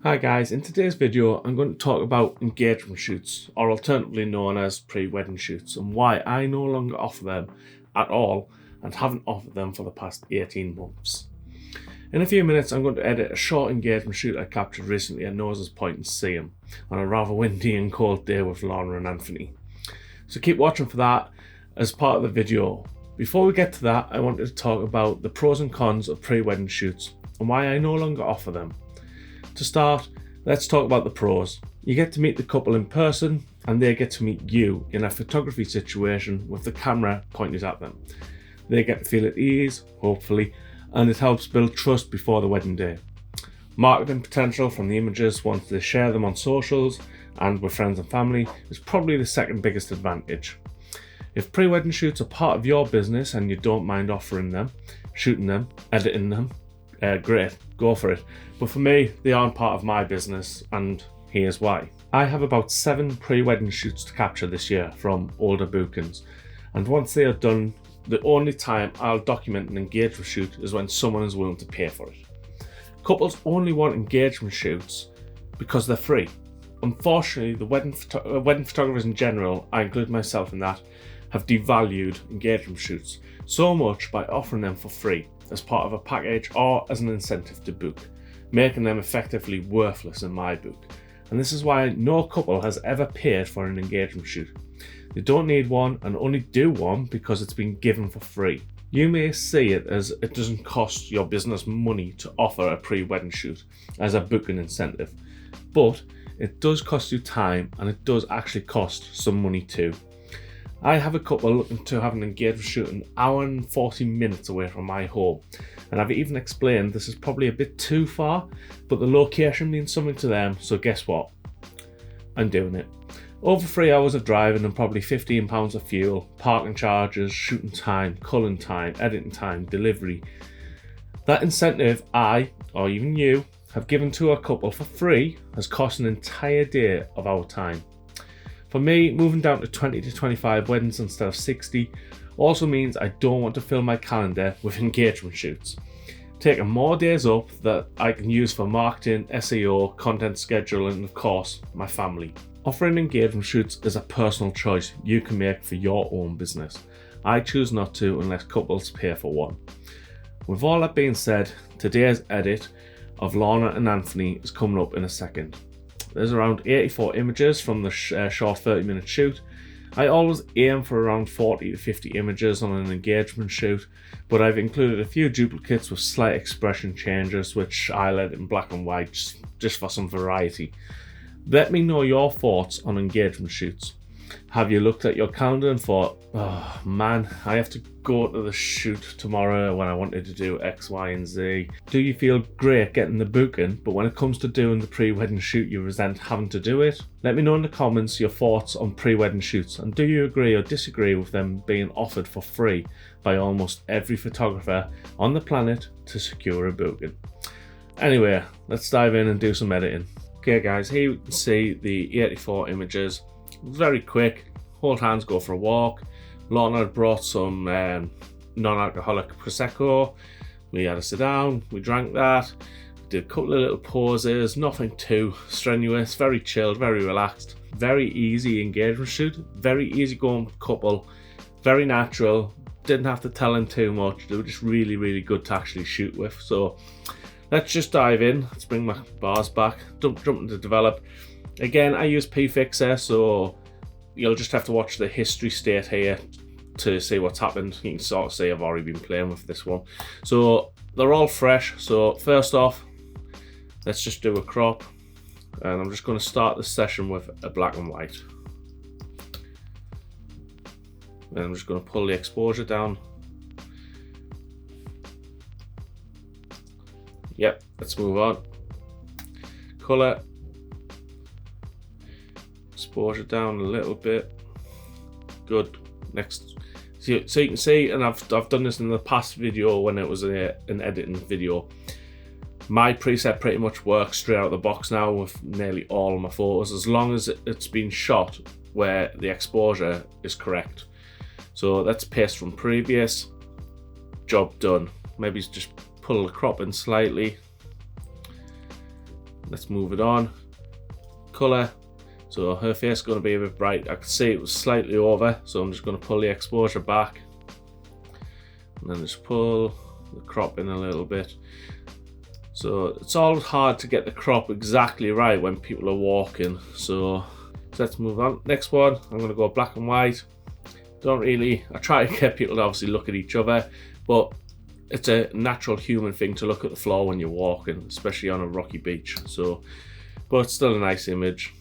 Hi guys, in today's video I'm going to talk about engagement shoots, or alternatively known as pre-wedding shoots, and why I no longer offer them at all and haven't offered them for the past 18 months. In a few minutes I'm going to edit a short engagement shoot I captured recently at Nose's Point in Seaham on a rather windy and cold day with Lorna and Anthony. So keep watching for that as part of the video. Before we get to that, I wanted to talk about the pros and cons of pre-wedding shoots and why I no longer offer them. To start, let's talk about the pros. You get to meet the couple in person and they get to meet you in a photography situation with the camera pointed at them. They get to feel at ease, hopefully, and it helps build trust before the wedding day. Marketing potential from the images once they share them on socials and with friends and family is probably the second biggest advantage. If pre-wedding shoots are part of your business and you don't mind offering them, shooting them, editing them, great, go for it. But for me, they aren't part of my business, and here's why. I have about 7 pre-wedding shoots to capture this year from older bookings, and once they are done, the only time I'll document an engagement shoot is when someone is willing to pay for it. Couples only want engagement shoots because they're free. Unfortunately, the wedding photographers in general, I include myself in that, have devalued engagement shoots so much by offering them for free as part of a package or as an incentive to book, making them effectively worthless in my book. And this is why no couple has ever paid for an engagement shoot. They don't need one and only do one because it's been given for free. You may see it as it doesn't cost your business money to offer a pre-wedding shoot as a booking incentive, but it does cost you time and it does actually cost some money too. I have a couple looking to have an engagement shoot an hour and 40 minutes away from my home, and I've even explained this is probably a bit too far, but the location means something to them, so guess what? I'm doing it. Over 3 hours of driving and probably £15 of fuel, parking charges, shooting time, culling time, editing time, delivery. That incentive I, or even you, have given to a couple for free has cost an entire day of our time. For me, moving down to 20 to 25 weddings instead of 60 also means I don't want to fill my calendar with engagement shoots, taking more days up that I can use for marketing, SEO, content scheduling, and of course, my family. Offering engagement shoots is a personal choice you can make for your own business. I choose not to unless couples pay for one. With all that being said, today's edit of Lorna and Anthony is coming up in a second. There's around 84 images from the short 30-minute shoot. I always aim for around 40 to 50 images on an engagement shoot, but I've included a few duplicates with slight expression changes which I let in black and white just for some variety. Let me know your thoughts on engagement shoots. Have you looked at your calendar and thought, oh man, I have to go to the shoot tomorrow when I wanted to do X, Y, and Z? Do you feel great getting the booking, but when it comes to doing the pre-wedding shoot, you resent having to do it? Let me know in the comments your thoughts on pre-wedding shoots, and do you agree or disagree with them being offered for free by almost every photographer on the planet to secure a booking? Anyway, let's dive in and do some editing. Okay guys, here you can see the 84 images. Very quick, hold hands, go for a walk. Lorna had brought some non-alcoholic Prosecco. We had a sit down, we drank that, did a couple of little pauses, nothing too strenuous, very chilled, very relaxed. Very easy engagement shoot, very easy going couple, very natural, didn't have to tell them too much. They were just really, really good to actually shoot with. So let's just dive in. Let's bring my bars back, jump into develop. Again, I use pFixer, so you'll just have to watch the history state here to see what's happened. You can sort of see I've already been playing with this one. So they're all fresh. So first off, let's just do a crop. And I'm just going to start the session with a black and white. And I'm just going to pull the exposure down. Yep, let's move on. Color. Exposure down a little bit. Good. Next, so you can see, and I've done this in the past video when it was an editing video. My preset pretty much works straight out of the box now with nearly all of my photos, as long as it's been shot where the exposure is correct. So let's paste from previous. Job done. Maybe just pull the crop in slightly. let's move it on. Colour. So her face is going to be a bit bright. I can see it was slightly over, so I'm just going to pull the exposure back. And then just pull the crop in a little bit. So it's always hard to get the crop exactly right when people are walking. So let's move on. Next one, I'm going to go black and white. I try to get people to obviously look at each other, but it's a natural human thing to look at the floor when you're walking, especially on a rocky beach. So, but it's still a nice image.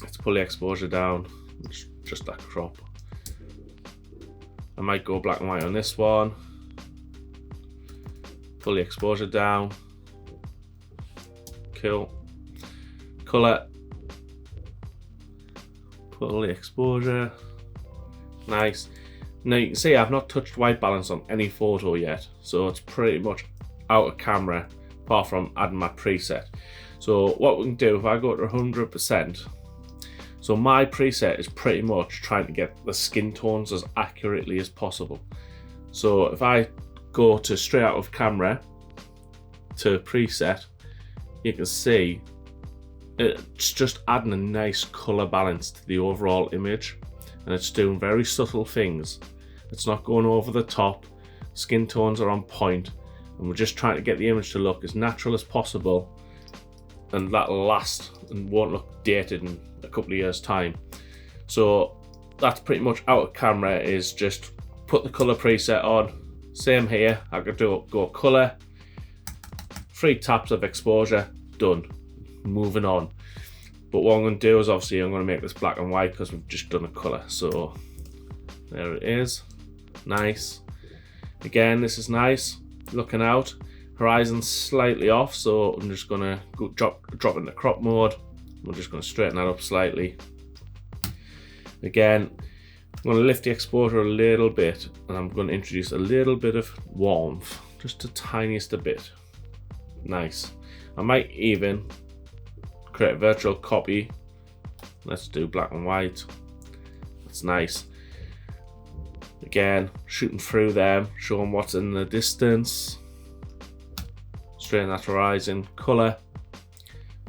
Let's pull the exposure down, just that crop. I might go black and white on this one. Pull the exposure down. Cool. Colour. Pull the exposure. Nice. Now you can see I've not touched white balance on any photo yet, so it's pretty much out of camera apart from adding my preset. So what we can do, if I go to 100%, so my preset is pretty much trying to get the skin tones as accurately as possible. So if I go to straight out of camera to preset, you can see it's just adding a nice colour balance to the overall image, and it's doing very subtle things. It's not going over the top, skin tones are on point, and we're just trying to get the image to look as natural as possible, and that'll last and won't look dated in a couple of years time. So that's pretty much out of camera, is just put the colour preset on. Same here, I could go colour, 3 taps of exposure, done, moving on. But what I'm going to do is obviously I'm going to make this black and white because we've just done a colour. So there it is, nice. Again, this is nice, looking out. Horizon's slightly off, so I'm just going to go drop into crop mode. We're just going to straighten that up slightly. Again, I'm going to lift the exposure a little bit, and I'm going to introduce a little bit of warmth, just the tiniest a bit. Nice. I might even create a virtual copy. Let's do black and white. That's nice. Again, shooting through them, showing what's in the distance. Straighten that horizon, colour,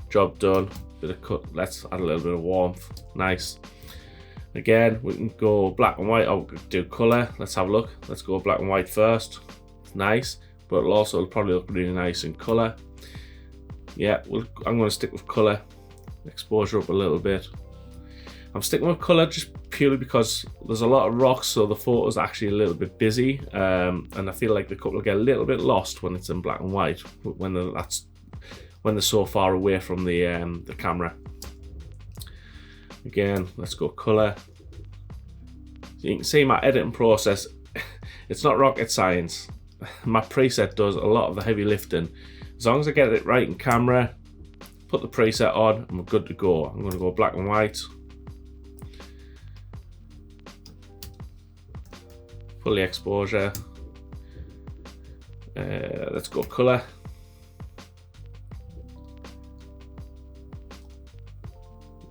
job done. Bit of cut. Let's add a little bit of warmth. Nice. Again, we can go black and white, or we could do colour. Let's have a look. Let's go black and white first. Nice, but it'll probably look really nice in colour. Yeah, I'm going to stick with colour. Exposure up a little bit. I'm sticking with colour just purely because there's a lot of rocks, so the photo's actually a little bit busy, and I feel like the cut will get a little bit lost when it's in black and white, when they're so far away from the camera. Again, let's go colour. So you can see my editing process, it's not rocket science. My preset does a lot of the heavy lifting. As long as I get it right in camera, put the preset on, and we're good to go. I'm going to go black and white. Pull the exposure. Let's go colour.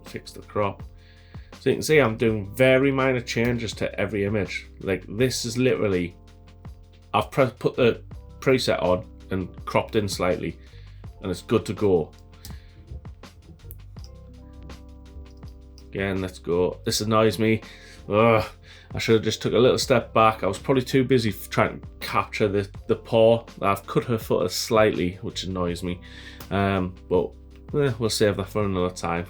Fix the crop. So you can see I'm doing very minor changes to every image. Like this is literally, I've put the preset on and cropped in slightly, and it's good to go. Again, let's go. This annoys me. Ugh, I should have just took a little step back. I was probably too busy trying to capture the paw. I've cut her foot slightly, which annoys me. But we'll save that for another time.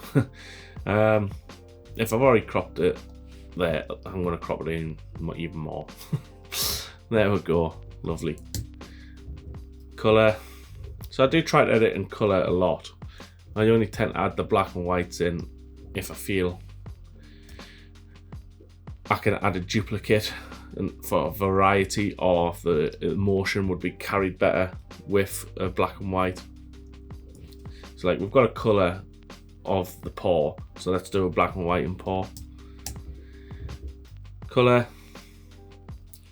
If I've already cropped it there, I'm going to crop it in even more. There we go, lovely. Colour. So I do try to edit in colour a lot. I only tend to add the black and whites in if I feel I can add a duplicate and for a variety, or the emotion would be carried better with a black and white. So like we've got a colour of the paw, so let's do a black and white in paw. Colour,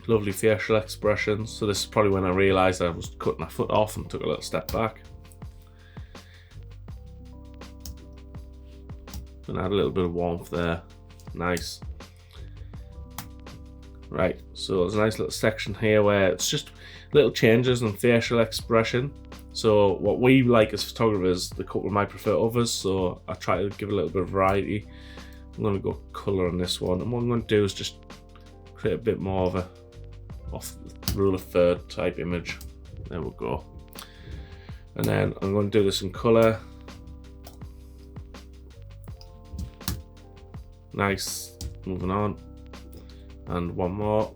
lovely facial expressions. So this is probably when I realised I was cutting my foot off and took a little step back. And add a little bit of warmth there. Nice. Right, so there's a nice little section here where it's just little changes in facial expression. So what we like as photographers, the couple might prefer others, so I try to give a little bit of variety. I'm going to go colour on this one, and what I'm going to do is just create a bit more of a off the rule of third type image. There we go. And then I'm going to do this in colour. Nice. Moving on. And one more.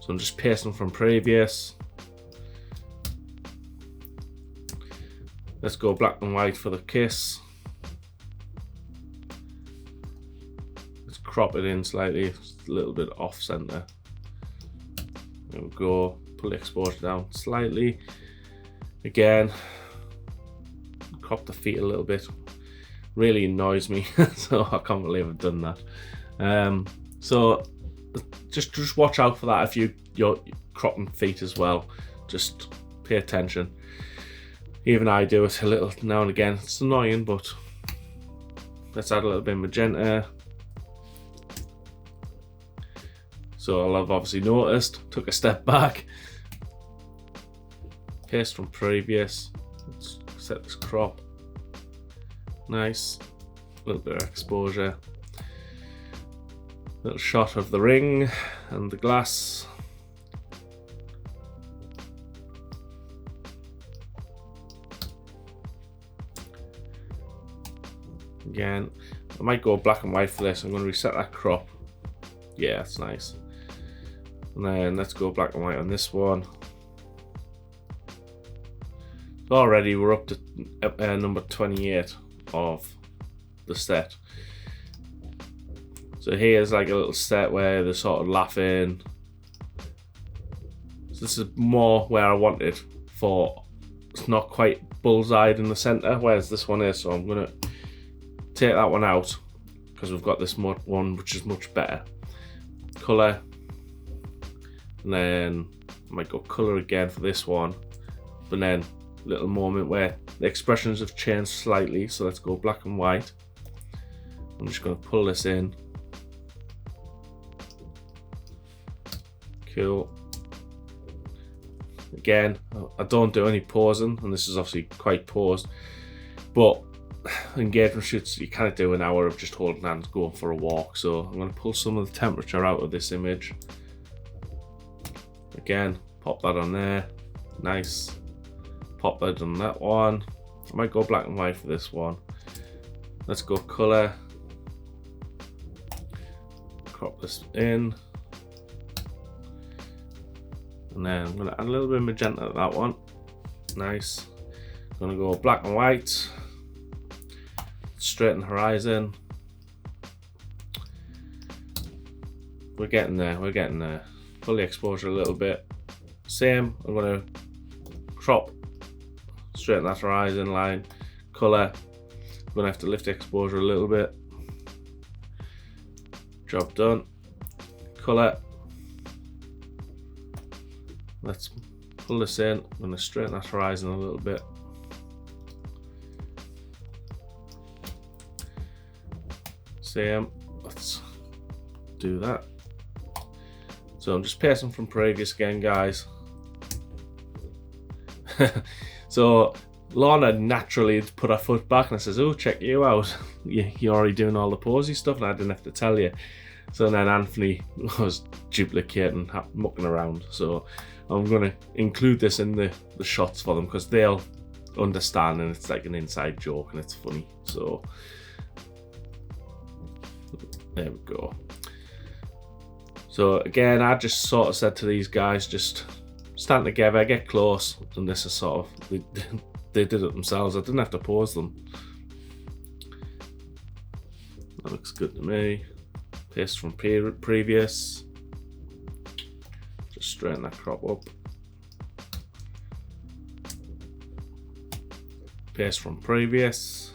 So I'm just pasting from previous. Let's go black and white for the kiss. Let's crop it in slightly, just a little bit off center. There we go. Pull the exposure down slightly. Again, crop the feet a little bit. Really annoys me, so I can't believe I've done that. So just watch out for that if you're cropping feet as well. Just pay attention. Even I do it a little now and again. It's annoying, but let's add a little bit of magenta. So I'll have obviously noticed, took a step back. Paste from previous. Let's set this crop. Nice. A little bit of exposure. Little shot of the ring and the glass. Again, I might go black and white for this. I'm going to reset that crop. Yeah, that's nice. And then let's go black and white on this one. So already we're up to number 28 of the set. So here's like a little set where they're sort of laughing. So this is more where I wanted for, it's not quite bullseyed in the center, whereas this one is. So I'm going to take that one out because we've got this one which is much better. Color, and then I might go color again for this one, but then a little moment where the expressions have changed slightly. So let's go black and white. I'm just going to pull this in. Cool. Again, I don't do any pausing, and this is obviously quite paused, but engagement shoots you kind of do an hour of just holding hands going for a walk. So I'm going to pull some of the temperature out of this image. Again, pop that on there. Nice. Pop that on that one. I might go black and white for this one. Let's go color. Crop this in. And then I'm going to add a little bit of magenta to that one. Nice. I'm going to go black and white. Straighten horizon. We're getting there, we're getting there. Pull the exposure a little bit. Same, I'm going to crop, straighten that horizon line. Color, I'm going to have to lift the exposure a little bit. Job done. Color. Let's pull this in. I'm going to straighten that horizon a little bit. Same, let's do that. So I'm just pasting from previous again, guys. So Lorna naturally put her foot back and I says, oh, check you out. You're already doing all the posy stuff and I didn't have to tell you. So then Anthony was duplicating, mucking around. So I'm going to include this in the shots for them because they'll understand and it's like an inside joke and it's funny. So there we go. So again, I just sort of said to these guys, just stand together, get close, and this is sort of, they did it themselves. I didn't have to pause them. That looks good to me. Paste from previous. Just straighten that crop up. Paste from previous.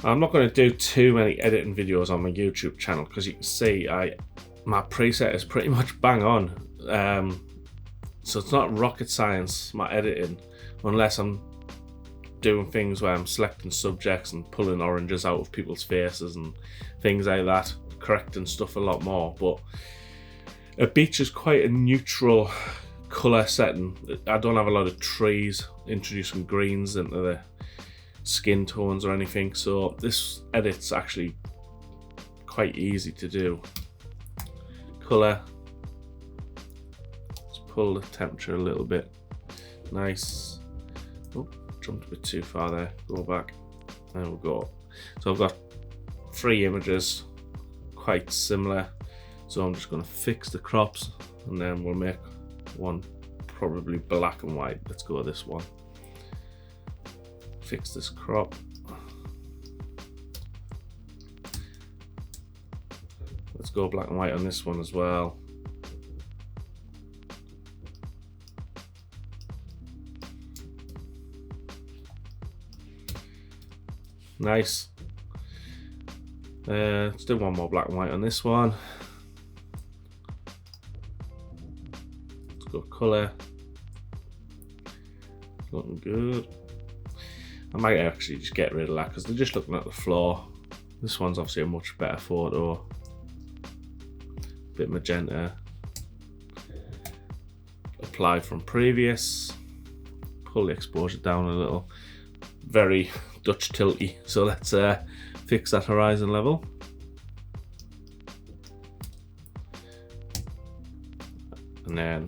I'm not going to do too many editing videos on my YouTube channel because you can see my preset is pretty much bang on. So it's not rocket science, my editing, unless I'm doing things where I'm selecting subjects and pulling oranges out of people's faces and things like that, correcting stuff a lot more. But a beach is quite a neutral colour setting. I don't have a lot of trees introducing greens into the skin tones or anything, so this edit's actually quite easy to do. Colour, let's pull the temperature a little bit. Nice. Oh, jumped a bit too far there. Go back. There we go. So I've got 3 images, quite similar. So I'm just going to fix the crops, and then we'll make one probably black and white. Let's go with this one. Fix this crop. Let's go black and white on this one as well. Nice. Let's do one more black and white on this one. Let's go colour. Looking good. I might actually just get rid of that because they're just looking at the floor. This one's obviously a much better photo. Bit magenta. Apply from previous. Pull the exposure down a little. Very Dutch tilty. So let's fix that horizon level. And then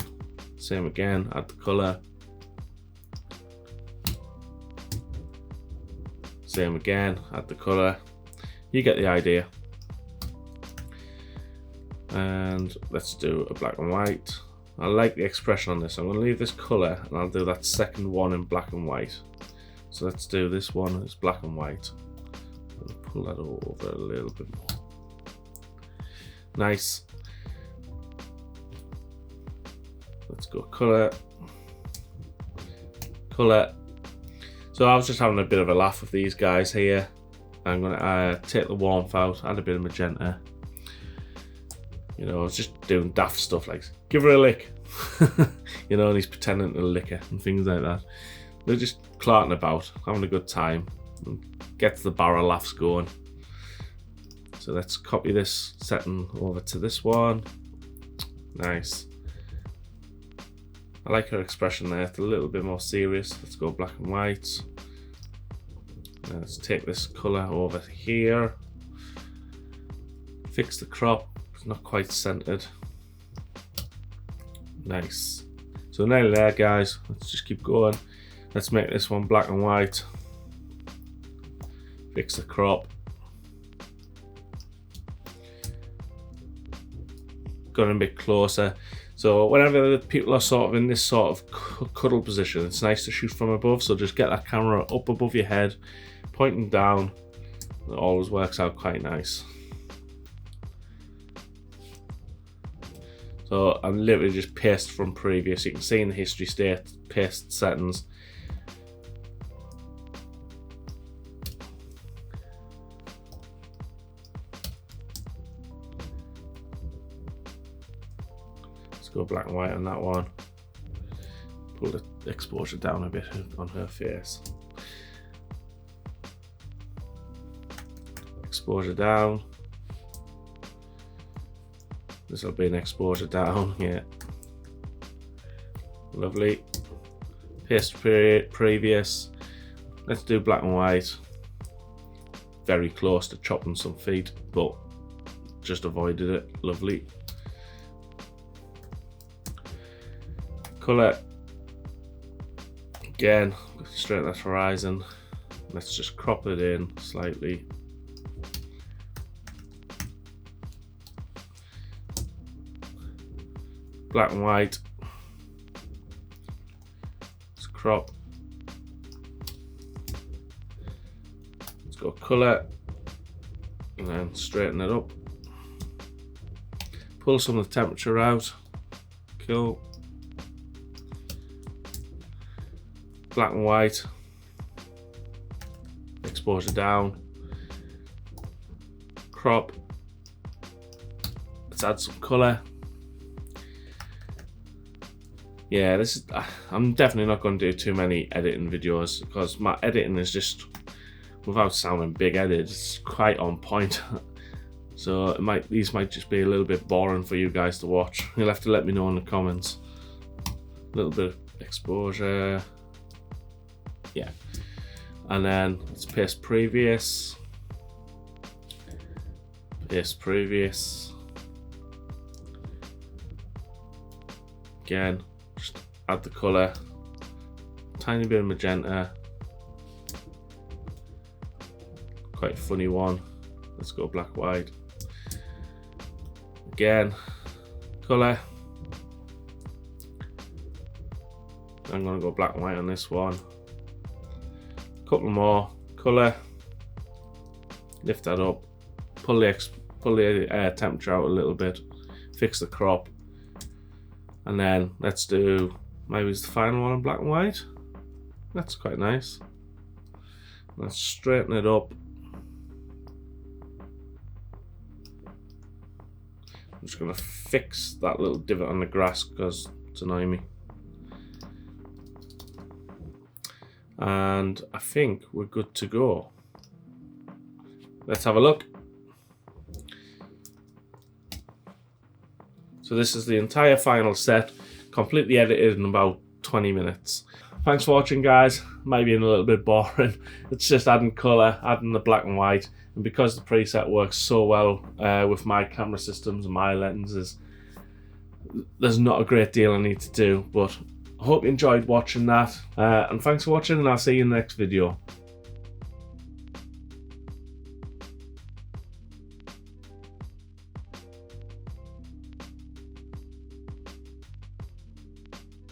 same again, add the colour. Same again, add the colour. You get the idea. And let's do a black and white. I like the expression on this. I'm going to leave this colour and I'll do that second one in black and white. So let's do this one as black and white. I'll pull that over a little bit more. Nice. Let's go colour. Colour. So I was just having a bit of a laugh with these guys here. I'm going to take the warmth out, add a bit of magenta. You know, I was just doing daft stuff like, give her a lick. You know, and he's pretending to lick her and things like that. They're just clarting about, having a good time, and gets the barrel laughs going. So let's copy this setting over to this one. Nice. I like her expression there, it's a little bit more serious. Let's go black and white. Let's take this colour over here. Fix the crop, it's not quite centered. Nice. So nearly there, guys. Let's just keep going. Let's make this one black and white. Fix the crop. Got a bit closer. So whenever people are sort of in this sort of cuddle position, it's nice to shoot from above. So just get that camera up above your head, pointing down. It always works out quite nice. So I'm literally just paste from previous. You can see in the history state, paste settings. Let's go black and white on that one. Pull the exposure down a bit on her face. Exposure down. This will be an exposure down, yeah. Lovely. Paste previous. Let's do black and white. Very close to chopping some feet, but just avoided it. Lovely. Colour. Again, straight at that horizon. Let's just crop it in slightly. Black and white. Let's crop. Let's go colour. And then straighten it up. Pull some of the temperature out. Cool. Black and white. Exposure down. Crop. Let's add some colour. Yeah, this is. I'm definitely not going to do too many editing videos because my editing is just, without sounding big-headed, it's quite on point. So these might just be a little bit boring for you guys to watch. You'll have to let me know in the comments. A little bit of exposure. Yeah. And then let's paste previous. Paste previous. Again, just add the colour. Tiny bit of magenta. Quite a funny one. Let's go black white. Again, colour. I'm gonna go black and white on this one. Couple more colour. Lift that up. Pull the temperature out a little bit. Fix the crop. And then let's do, maybe it's the final one in black and white. That's quite nice. Let's straighten it up. I'm just gonna fix that little divot on the grass because it's annoying me. And I think we're good to go. Let's have a look. So this is the entire final set, completely edited in about 20 minutes. Thanks for watching, guys. Maybe a little bit boring. It's just adding colour, adding the black and white, and because the preset works so well with my camera systems and my lenses, there's not a great deal I need to do, but I hope you enjoyed watching that, and thanks for watching, and I'll see you in the next video.